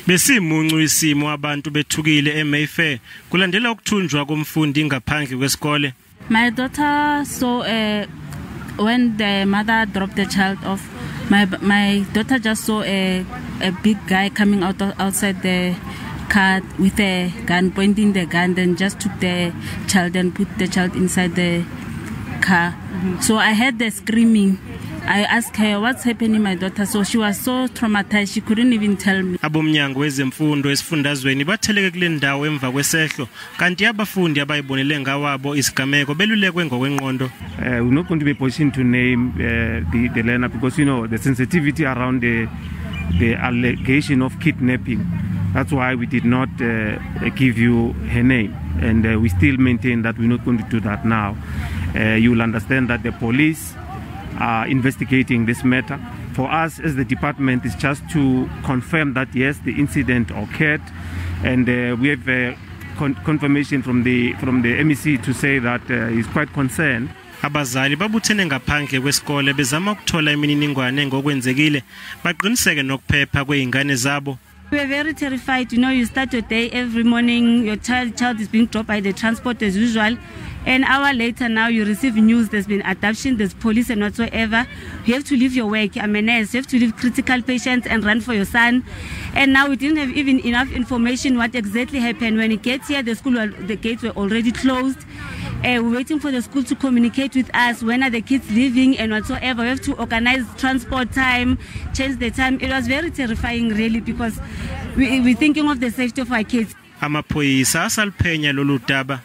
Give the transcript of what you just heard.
Besimuncu isimo abantu bethukile eMayfair kulandela ukuthunjwa komfundi ngaphandle kwesikole. My daughter saw when the mother dropped the child off, my daughter just saw a big guy coming outside the car with a gun, pointing the gun, then just took the child and put the child inside the car. So I heard the screaming. I asked her what's happening, my daughter. So she was so traumatized she couldn't even tell me. Abomnyango wezemfundo esifundazweni batheleke kule ndawo emva kwesehlo kanti abafundi abayibonele ngawabo isigameko belulekwe ngokwengqondo. We're not going to be positioned to name the learner because you know the sensitivity around the allegation of kidnapping. That's why we did not give you her name, and we still maintain that we're not going to do that now. You will understand that the police are investigating this matter. For us as the department is just to confirm that yes, the incident occurred, and we have confirmation from the MEC to say that he's quite concerned. Abazali babuthene ngaphandle kwesikole bezama ukuthola imininingwane ngokwenzekile baqiniseke nokuphepha kweingane zabo. We are very terrified. You know, you start your day every morning, your child is being dropped by the transport as usual. An hour later now you receive news there's been abduction, there's police and whatsoever. You have to leave your work. I'm a nurse. You have to leave critical patients and run for your son. And now we didn't have even enough information what exactly happened. When he gets here, the gates were already closed. We're waiting for the school to communicate with us. When are the kids leaving and whatsoever. We have to organize transport time, change the time. It was very terrifying really because we're thinking of the safety of our kids. Amaphoyisa asaluphenya lolu daba